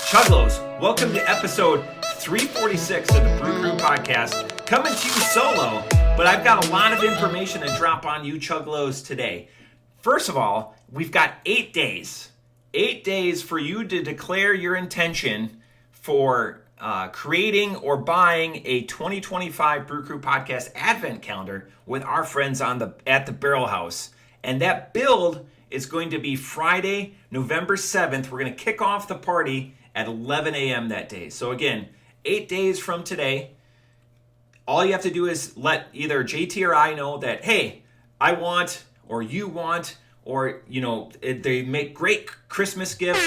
Chuggalos, welcome to episode 346 of the Brew podcast, coming to you solo, but I've got a lot of information to drop on you Chuggalos today. First of all, we've got 8 days. 8 days for you to declare your intention for creating or buying a 2025 Brew Crew Podcast Advent Calendar with our friends at the Barrel House. And that build is going to be Friday, November 7th. We're going to kick off the party at 11 a.m. that day. So again, 8 days from today, all you have to do is let either JT or I know that, hey, I want, or you want, or, they make great Christmas gifts.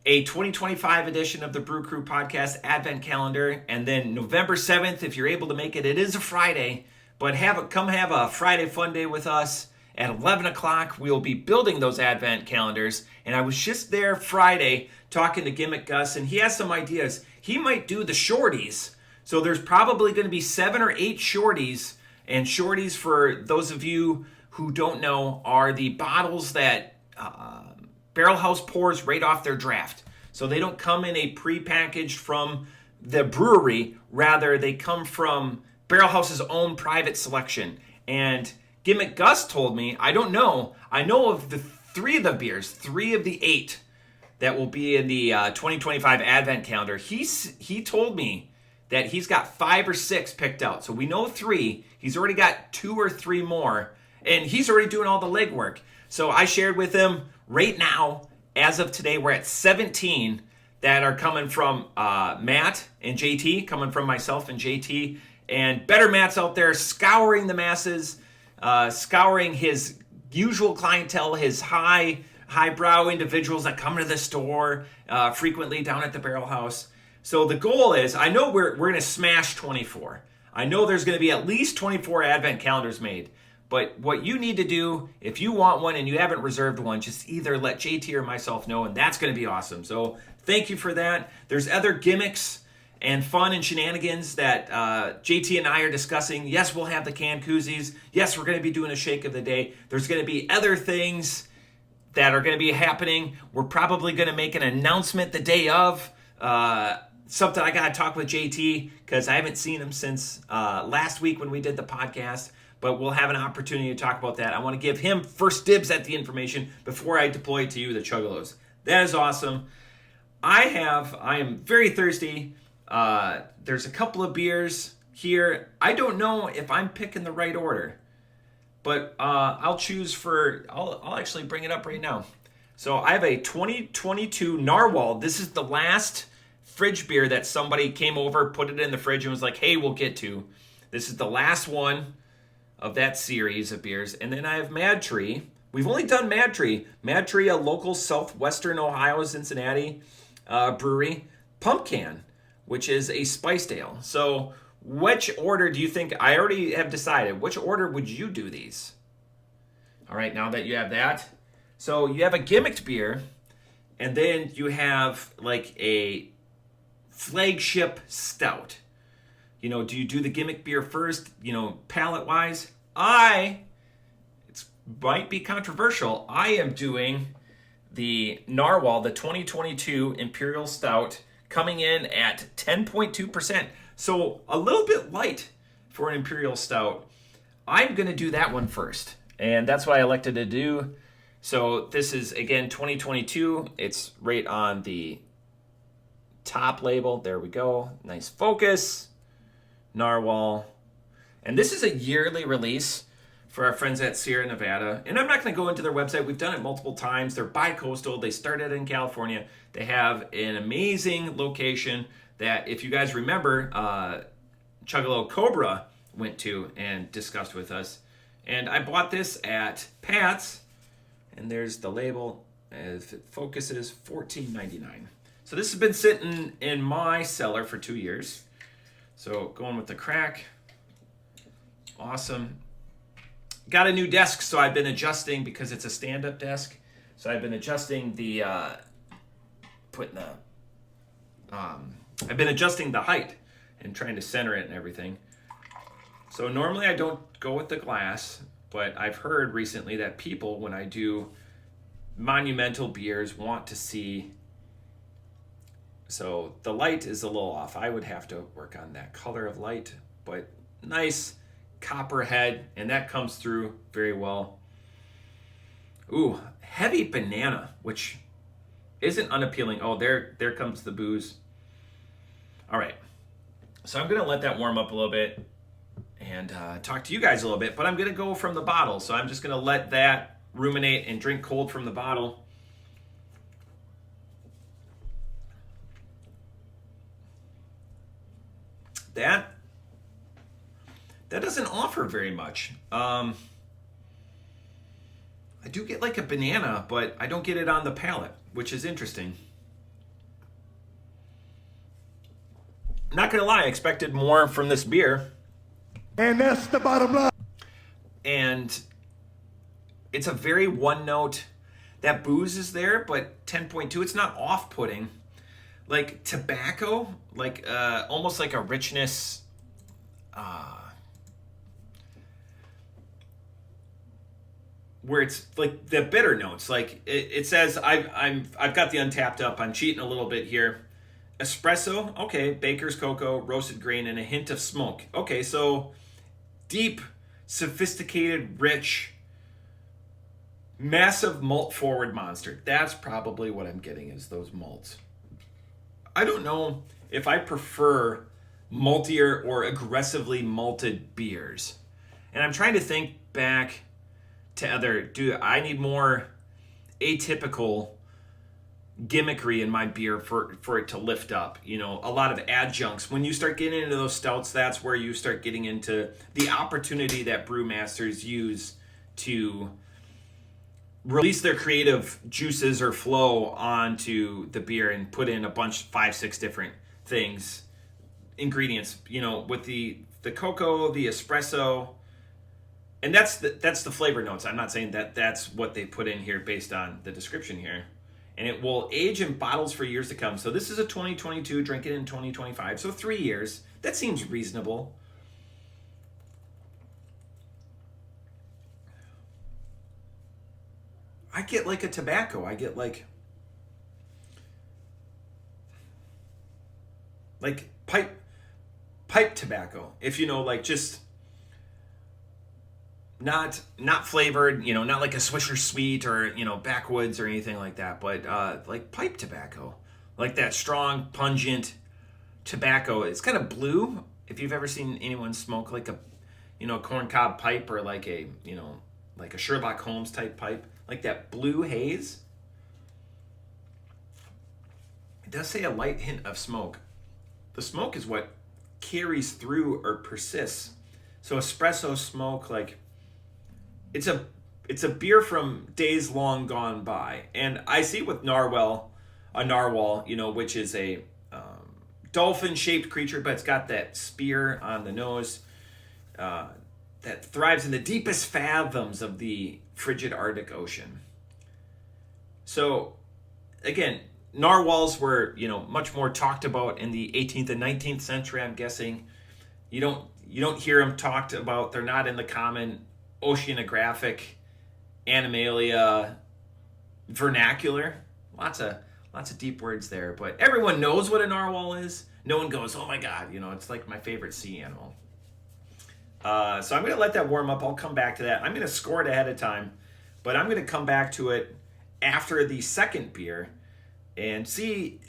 A 2025 edition of the Brew Crew Podcast Advent Calendar. And then November 7th, if you're able to make it, it is a Friday, but come have a Friday fun day with us. At 11 o'clock, we'll be building those Advent calendars. And I was just there Friday talking to Gimmick Gus, and he has some ideas. He might do the shorties. So there's probably going to be 7 or 8 shorties. And shorties, for those of you who don't know, are the bottles that Barrel House pours right off their draft. So they don't come in a pre-packaged from the brewery. Rather, they come from Barrel House's own private selection. And Gimmick Gus told me, I don't know. I know of the 3 of the beers, 3 of the 8 that will be in the 2025 Advent Calendar. He told me that he's got 5 or 6 picked out. So we know 3. He's already got 2 or 3 more. And he's already doing all the legwork. So I shared with him right now, as of today, we're at 17 that are coming from Matt and JT, coming from myself and JT. And Better Matt's out there scouring the masses, scouring his usual clientele, his highbrow individuals that come to the store frequently down at the Barrel House. So the goal is, I know we're going to smash 24. I know there's going to be at least 24 Advent calendars made. But what you need to do, if you want one and you haven't reserved one, just either let JT or myself know, and that's going to be awesome. So thank you for that. There's other gimmicks and fun and shenanigans that JT and I are discussing. Yes, we'll have the canned koozies. Yes, we're going to be doing a shake of the day. There's going to be other things that are going to be happening. We're probably going to make an announcement the day of. Something I got to talk with JT because I haven't seen him since last week when we did the podcast. But we'll have an opportunity to talk about that. I want to give him first dibs at the information before I deploy it to you, the Chuggalos. That is awesome. I am very thirsty. There's a couple of beers here. I don't know if I'm picking the right order, but I'll actually bring it up right now. So I have a 2022 Narwhal. This is the last fridge beer that somebody came over, put it in the fridge, and was like, hey, we'll get to. This is the last one of that series of beers. And then I have Madtree. We've only done Madtree. Madtree, a local southwestern Ohio, Cincinnati brewery. Pumpcan, which is a spiced ale. So which order do you think? I already have decided. Which order would you do these? All right, now that you have that. So you have a gimmicked beer, and then you have like a flagship stout. Do you do the gimmick beer first, palate-wise? It might be controversial. I am doing the Narwhal, the 2022 Imperial Stout, coming in at 10.2%. So a little bit light for an Imperial Stout. I'm going to do that one first. And that's what I elected to do. So this is, again, 2022. It's right on the top label. There we go. Nice focus. Narwhal. And this is a yearly release for our friends at Sierra Nevada. And I'm not going to go into their website. We've done it multiple times. They're bi-coastal. They started in California. They have an amazing location that, if you guys remember, Chuggalo Cobra went to and discussed with us. And I bought this at Pat's. And there's the label. If it focuses, $14.99. So this has been sitting in my cellar for 2 years. So going with the crack. Awesome. Got a new desk, so I've been adjusting because it's a stand-up desk. So I've been adjusting the I've been adjusting the height and trying to center it and everything. So normally I don't go with the glass, but I've heard recently that people, when I do monumental beers, want to see So the light is a little off. I would have to work on that color of light, but nice copper head, and that comes through very well. Ooh, heavy banana, which isn't unappealing. Oh, there comes the booze. All right, so I'm gonna let that warm up a little bit and talk to you guys a little bit, but I'm gonna go from the bottle. So I'm just gonna let that ruminate and drink cold from the bottle. That doesn't offer very much. I do get like a banana, but I don't get it on the palate, which is interesting. Not gonna lie, I expected more from this beer. And that's the bottom line. And it's a very one note. That booze is there, but 10.2, it's not off-putting. Like tobacco, like almost like a richness, where it's like the bitter notes. Like it says, I've got the Untapped up. I'm cheating a little bit here. Espresso, okay, baker's cocoa, roasted grain, and a hint of smoke. Okay, so deep, sophisticated, rich, massive malt forward monster. That's probably what I'm getting, is those malts. I don't know if I prefer maltier or aggressively malted beers. And I'm trying to think back to do I need more atypical gimmickry in my beer for it to lift up? You know, a lot of adjuncts. When you start getting into those stouts, that's where you start getting into the opportunity that brewmasters use to release their creative juices or flow onto the beer and put in a bunch, 5-6 different things, ingredients, you know, with the cocoa, the espresso, and that's the flavor notes. I'm not saying that that's what they put in here based on the description here. And it will age in bottles for years to come. So this is a 2022, drink it in 2025, so 3 years. That seems reasonable. I get like a tobacco. I get like pipe tobacco. If you know, like just not flavored, you know, not like a Swisher Sweet or, you know, backwoods or anything like that, but like pipe tobacco, like that strong, pungent tobacco. It's kind of blue. If you've ever seen anyone smoke like a, you know, corncob pipe or like a, you know, like a Sherlock Holmes type pipe, like that blue haze. It does say a light hint of smoke. The smoke is what carries through or persists. So espresso smoke, like it's a beer from days long gone by. And I see with Narwhal, you know, which is a dolphin-shaped creature, but it's got that spear on the nose that thrives in the deepest fathoms of the frigid Arctic Ocean. So, again, narwhals were, you know, much more talked about in the 18th and 19th century, I'm guessing. You don't hear them talked about. They're not in the common oceanographic Animalia vernacular. Lots of deep words there, but everyone knows what a narwhal is. No one goes, oh my God, you know, it's like my favorite sea animal. So I'm going to let that warm up. I'll come back to that. I'm going to score it ahead of time, but I'm going to come back to it after the second beer and see.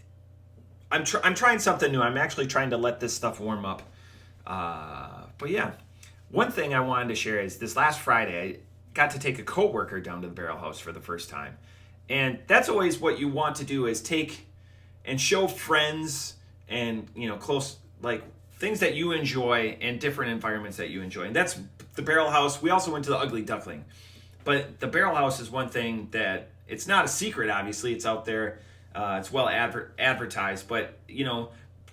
I'm trying something new. I'm actually trying to let this stuff warm up. But yeah, one thing I wanted to share is this last Friday, I got to take a coworker down to the Barrel House for the first time. And that's always what you want to do, is take and show friends and, you know, close, like things that you enjoy and different environments that you enjoy. And that's the Barrel House. We also went to the Ugly Duckling. But the Barrel House is one thing that, it's not a secret, obviously. It's out there. It's well advertised. But, you know,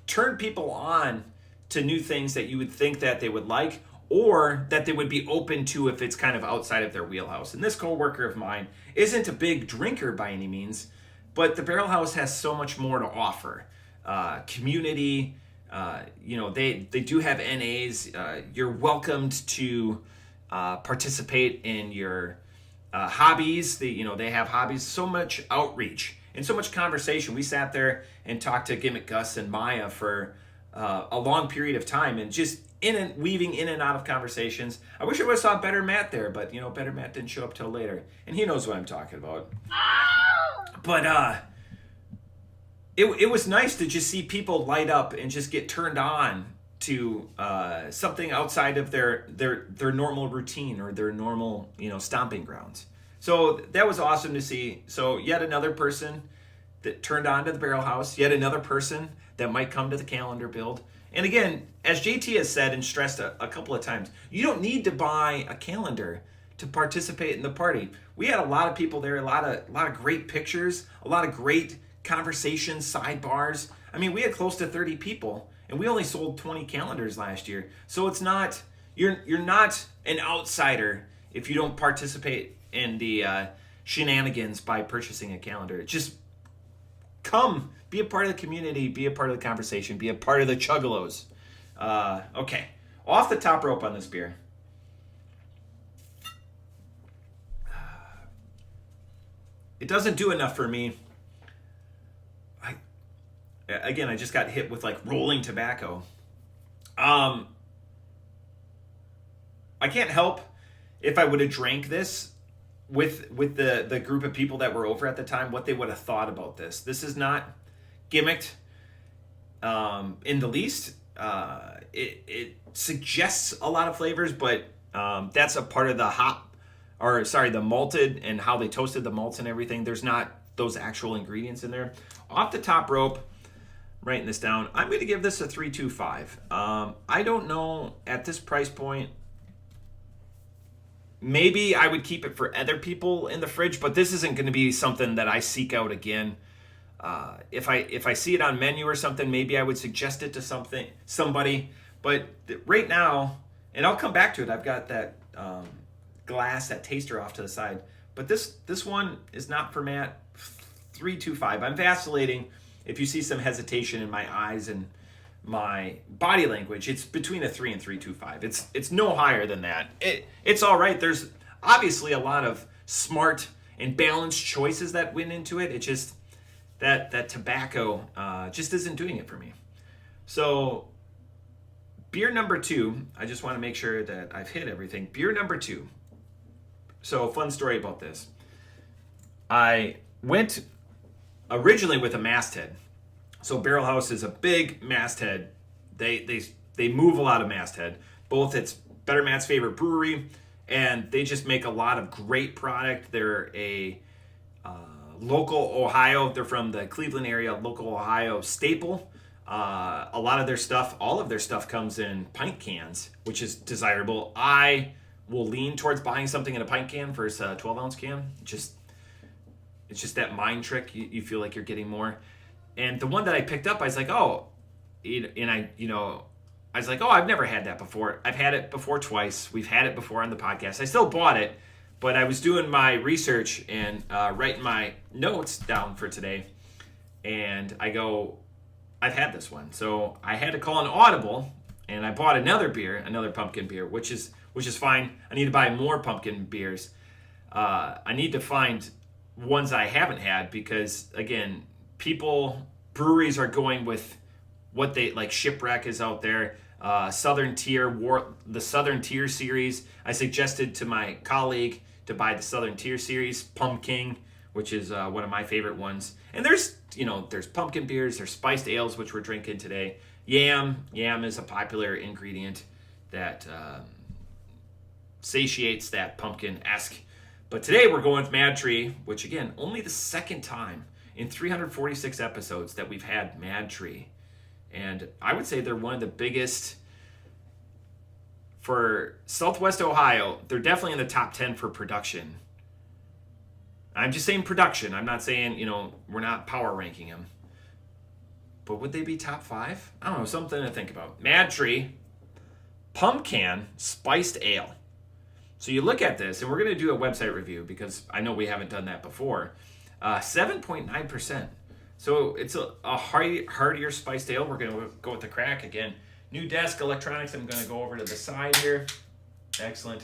turn people on to new things that you would think that they would like, or that they would be open to if it's kind of outside of their wheelhouse. And this coworker of mine isn't a big drinker by any means, but the Barrel House has so much more to offer. Community, you know, they do have NAs. You're welcomed to participate in your hobbies. They have hobbies, so much outreach. and so much conversation. We sat there and talked to Gimmick Gus and Maya for a long period of time, and just weaving in and out of conversations. I wish I would have saw Better Matt there, but Better Matt didn't show up till later, and he knows what I'm talking about. But it was nice to just see people light up and just get turned on to something outside of their normal routine or their normal stomping grounds. So that was awesome to see. So yet another person that turned on to the Barrel House, yet another person that might come to the calendar build. And again, as JT has said and stressed a couple of times, you don't need to buy a calendar to participate in the party. We had a lot of people there, a lot of great pictures, a lot of great conversations, sidebars. I mean, we had close to 30 people, and we only sold 20 calendars last year. So it's not, you're not an outsider if you don't participate in the shenanigans by purchasing a calendar. Just come, be a part of the community, be a part of the conversation, be a part of the Chuggalos. Okay, off the top rope on this beer. It doesn't do enough for me. I just got hit with rolling tobacco. I can't help if I would have drank this with the group of people that were over at the time, what they would have thought about this. This is not gimmicked in the least. It suggests a lot of flavors, but that's a part of the malted and how they toasted the malts and everything. There's not those actual ingredients in there. Off the top rope, writing this down, I'm going to give this a 3.25. I don't know at this price point. Maybe I would keep it for other people in the fridge, but this isn't going to be something that I seek out again. If I see it on menu or something, maybe I would suggest it to somebody. But right now, and I'll come back to it. I've got that glass, that taster off to the side. But this one is not for Matt. 3.25. I'm vacillating. If you see some hesitation in my eyes and my body language, it's between a 3 and 3.25. It's no higher than that. It's all right. There's obviously a lot of smart and balanced choices that went into it. It's just that tobacco just isn't doing it for me. So beer number 2, I just want to make sure that I've hit everything. Beer number 2. So fun story about this. I went originally with a masthead. So Barrel House is a big masthead. They move a lot of masthead. Both it's Better Matt's favorite brewery, and they just make a lot of great product. They're a local Ohio. They're from the Cleveland area, local Ohio staple. A lot of their stuff, all of their stuff comes in pint cans, which is desirable. I will lean towards buying something in a pint can versus a 12-ounce can. It's just that mind trick. You feel like you're getting more. And the one that I picked up, I was like, oh, I've never had that before. I've had it before twice. We've had it before on the podcast. I still bought it, but I was doing my research and writing my notes down for today. And I go, I've had this one. So I had to call an audible, and I bought another pumpkin beer, which is fine. I need to buy more pumpkin beers. I need to find ones I haven't had because, again, breweries are going with what they like. Shipwreck is out there. Southern Tier, the Southern Tier series. I suggested to my colleague to buy the Southern Tier series, Pumpkin, which is one of my favorite ones. And there's pumpkin beers, there's spiced ales, which we're drinking today. Yam is a popular ingredient that satiates that pumpkin-esque. But today we're going with Madtree, which again, only the second time in 346 episodes that we've had Madtree. And I would say they're one of the biggest for Southwest Ohio. They're definitely in the top 10 for production. I'm just saying production. I'm not saying, we're not power ranking them. But would they be top 5? I don't know, something to think about. Madtree, Pumpcan, spiced ale. So you look at this, and we're going to do a website review because I know we haven't done that before. 7.9%. So it's a heartier spiced ale. We're going to go with the crack again. New desk electronics. I'm going to go over to the side here. Excellent.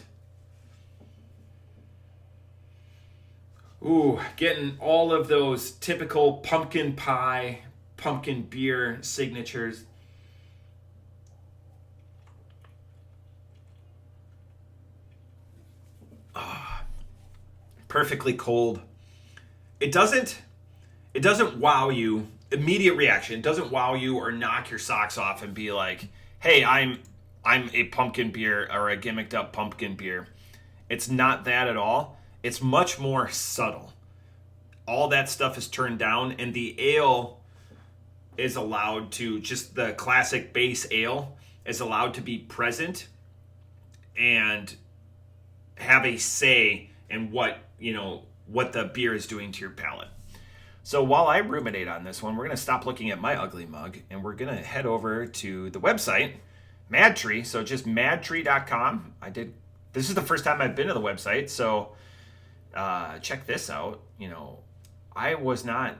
Ooh, getting all of those typical pumpkin pie, pumpkin beer signatures. Perfectly cold. It doesn't wow you. Immediate reaction. It doesn't wow you or knock your socks off and be like, "Hey, I'm a pumpkin beer or a gimmicked up pumpkin beer." It's not that at all. It's much more subtle. All that stuff is turned down, and the ale is allowed to, just the classic base ale is allowed to be present and have a say in what the beer is doing to your palate. So while I ruminate on this one, we're going to stop looking at my ugly mug and we're going to head over to the website, Madtree. So just madtree.com. This is the first time I've been to the website, so check this out. I was not,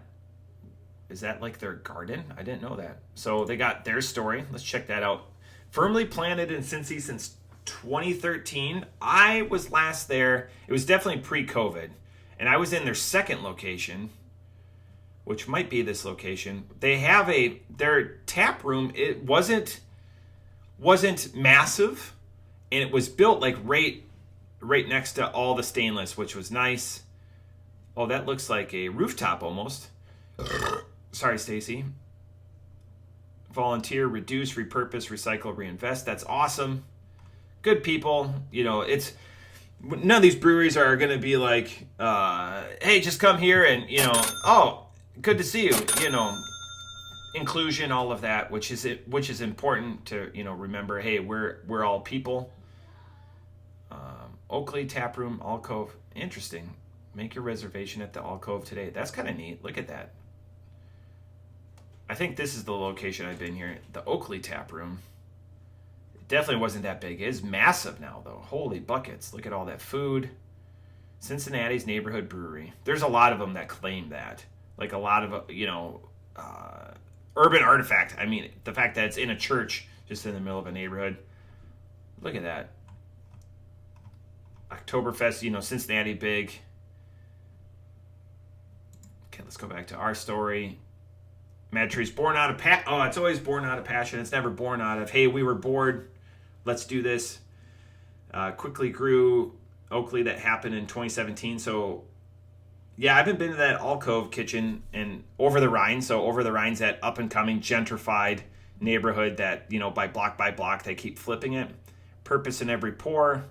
is that like their garden? I didn't know that. So they got their story. Let's check that out. Firmly planted in Cincy since 2013. I was last there. It was definitely pre-COVID. And I was in their second location, which might be this location. They have their tap room. It wasn't massive, and it was built like right next to all the stainless, which was nice. Oh, that looks like a rooftop almost. Sorry, Stacy. Volunteer, reduce, repurpose, recycle, reinvest. That's awesome. Good people. It's none of these breweries are going to be like, hey, just come here and oh, good to see you. Inclusion, all of that, which is important to remember. Hey, we're all people. Oakley Tap Room, Alcove. Interesting. Make your reservation at the Alcove today. That's kind of neat. Look at that. I think this is the location I've been here. The Oakley Tap Room. It definitely wasn't that big. It is massive now, though. Holy buckets. Look at all that food. Cincinnati's Neighborhood Brewery. There's a lot of them that claim that. Like a lot of, urban artifact. I mean, the fact that it's in a church just in the middle of a neighborhood. Look at that. Oktoberfest, Cincinnati big. Okay, let's go back to our story. Madtree's born out of it's always born out of passion. It's never born out of, hey, we were bored, let's do this. Quickly grew Oakley. That happened in 2017. So yeah, I haven't been to that Alcove kitchen and Over the Rhine. So Over the Rhine's that up and coming gentrified neighborhood that, by block they keep flipping it. Purpose in every pour.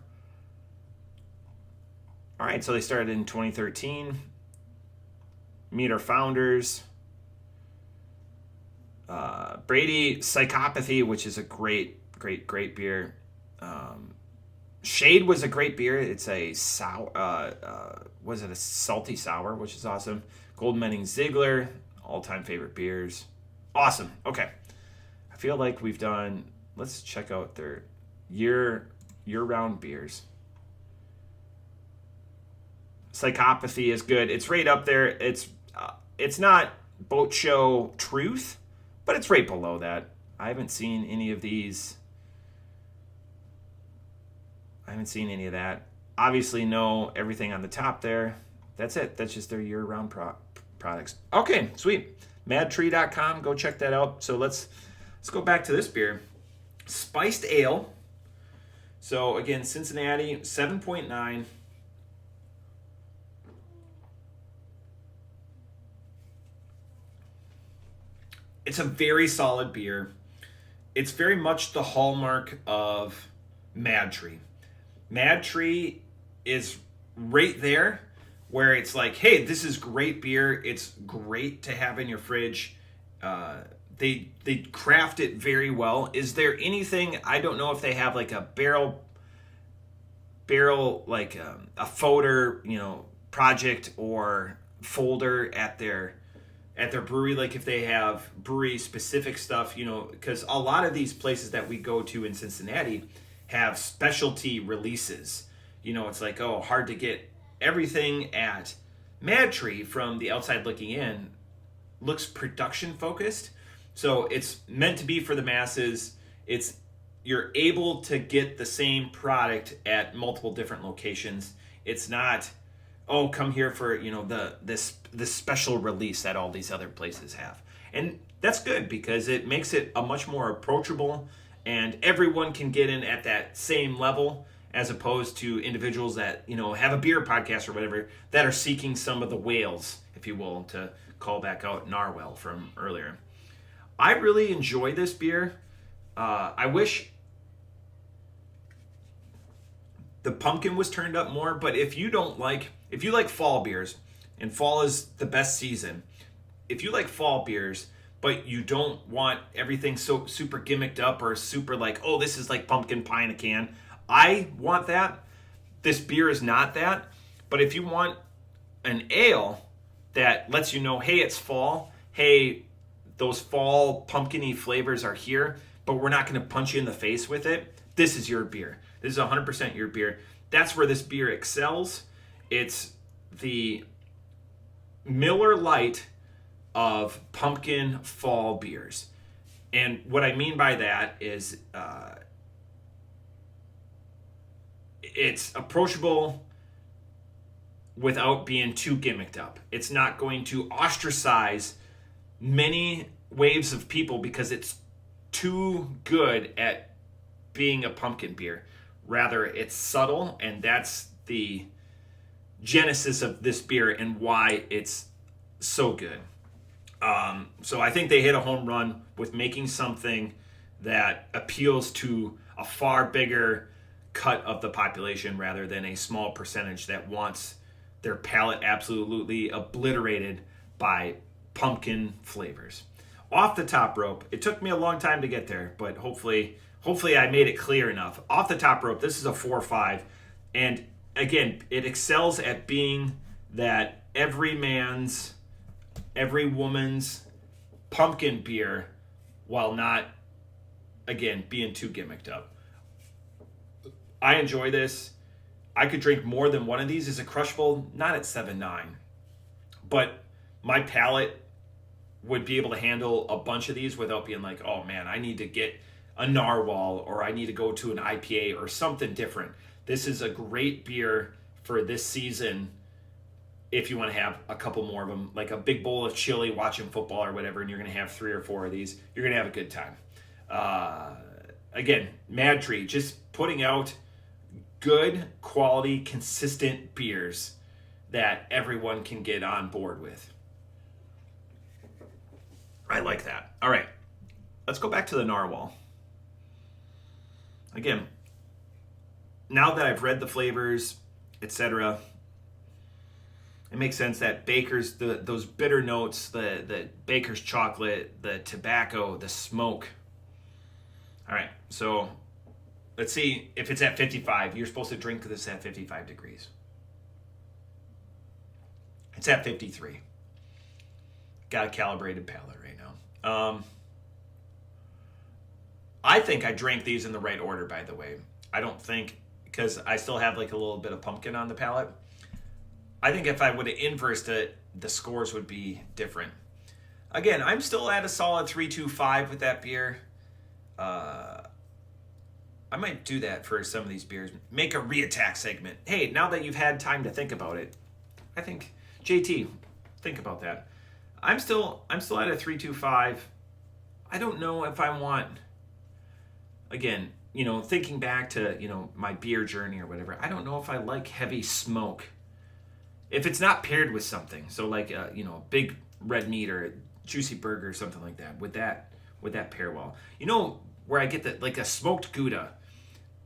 All right, so they started in 2013. Meet our founders. Brady Psychopathy, which is a great beer. Shade was a great beer. It's a sour, was it a salty sour, which is awesome. Golden Menning Ziegler, all-time favorite beers. Awesome. Okay. I feel like we've done, let's check out their year-round beers. Psychopathy is good. It's right up there. It's not boat show truth, but it's right below that. I haven't seen any of these. I haven't seen any of that. Obviously, no everything on the top there. That's it. That's just their year-round products. Okay, sweet. Madtree.com. Go check that out. So let's go back to this beer. Spiced Ale. So again, Cincinnati, 7.9. It's a very solid beer. It's very much the hallmark of Madtree. Madtree is right there where it's like, hey, this is great beer. It's great to have in your fridge. They craft it very well. Is there anything, I don't know if they have like a barrel like a folder, project or folder at their brewery, like if they have brewery specific stuff, because a lot of these places that we go to in Cincinnati have specialty releases. It's like, hard to get everything at Madtree from the outside looking in looks production focused. So it's meant to be for the masses. You're able to get the same product at multiple different locations. It's not, oh, come here for, you know, this special release that all these other places have. And that's good because it makes it a much more approachable, and everyone can get in at that same level, as opposed to individuals that, you know, have a beer podcast or whatever that are seeking some of the whales, if you will, to call back out Narwhal from earlier. I really enjoy this beer. I wish the pumpkin was turned up more, but if you like fall beers, and fall is the best season, if you like fall beers, but you don't want everything so super gimmicked up or super like, oh, this is like pumpkin pie in a can, I want that. This beer is not that. But if you want an ale that lets you know, hey, it's fall, hey, those fall pumpkin-y flavors are here, but we're not going to punch you in the face with it, this is your beer. This is 100% your beer. That's where this beer excels. It's the Miller Lite of pumpkin fall beers. And what I mean by that is it's approachable without being too gimmicked up. It's not going to ostracize many waves of people because it's too good at being a pumpkin beer. Rather, it's subtle, and that's the genesis of this beer and why it's so good. So I think they hit a home run with making something that appeals to a far bigger cut of the population rather than a small percentage that wants their palate absolutely obliterated by pumpkin flavors. Off the top rope, it took me a long time to get there, but hopefully I made it clear enough. Off the top rope, this is a 4.5, and again, it excels at being that every man's, every woman's pumpkin beer while not, again, being too gimmicked up. I enjoy this. I could drink more than one of these. Is it crushable? Not at 7.9. But my palate would be able to handle a bunch of these without being like, oh man, I need to get a Narwhal or I need to go to an IPA or something different. This is a great beer for this season if you want to have a couple more of them, like a big bowl of chili watching football or whatever, and you're going to have 3 or 4 of these. You're going to have a good time. Again, Madtree, just putting out good, quality, consistent beers that everyone can get on board with. I like that. All right, let's go back to the Narwhal. Again, now that I've read the flavors, etc., it makes sense that Baker's, those bitter notes, the Baker's chocolate, the tobacco, the smoke. All right, so let's see if it's at 55. You're supposed to drink this at 55 degrees. It's at 53. Got a calibrated palate right now. I think I drank these in the right order, by the way. I don't think, because I still have like a little bit of pumpkin on the palate. I think if I would have inversed it, the scores would be different. Again, I'm still at a solid 3.25 with that beer. I might do that for some of these beers. Make a reattack segment. Hey, now that you've had time to think about it, I think, JT, think about that. I'm still at a 3.25. I don't know if I want, again, thinking back to, my beer journey or whatever, I don't know if I like heavy smoke. If it's not paired with something, so like a big red meat or a juicy burger or something like that, would that pair well? Where I get that, like a smoked Gouda,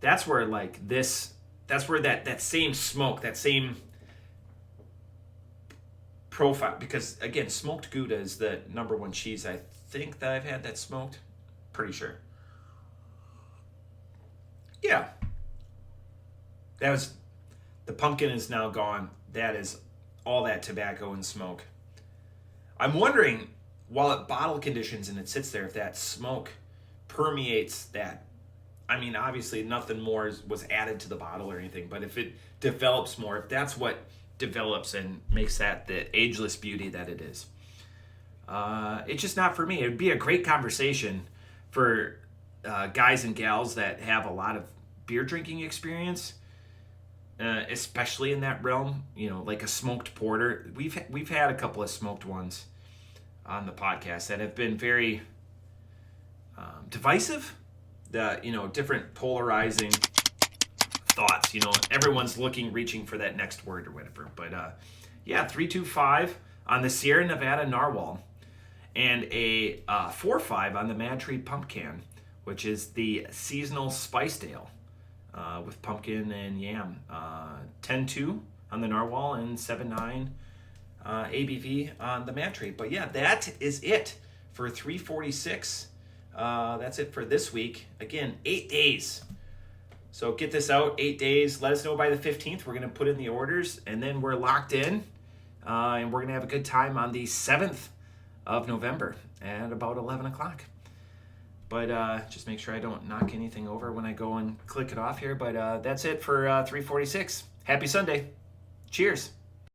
that's where that's where that same smoke, that same profile, because again, smoked Gouda is the number one cheese I think that I've had that's smoked. Pretty sure. Yeah. The pumpkin is now gone. That is all that tobacco and smoke. I'm wondering, while it bottle conditions and it sits there, if that smoke permeates that. I mean, obviously nothing more was added to the bottle or anything, but if it develops more, if that's what develops and makes that the ageless beauty that it is, it's just not for me. It would be a great conversation for guys and gals that have a lot of beer drinking experience. especially in that realm, like a smoked porter. We've had a couple of smoked ones on the podcast that have been very divisive. Different polarizing thoughts. Everyone's reaching for that next word or whatever. But 3.25 on the Sierra Nevada Narwhal, and a 4.5 on the Madtree Pumpcan, which is the seasonal spiced ale with pumpkin and yam. 10.2 on the Narwhal and 7.9 ABV on the Madtree. But yeah, that is it for 346. That's it for this week. Again, 8 days. So get this out, 8 days. Let us know by the 15th. We're going to put in the orders, and then we're locked in. And we're going to have a good time on the 7th of November at about 11 o'clock. But just make sure I don't knock anything over when I go and click it off here. But that's it for 346. Happy Sunday. Cheers.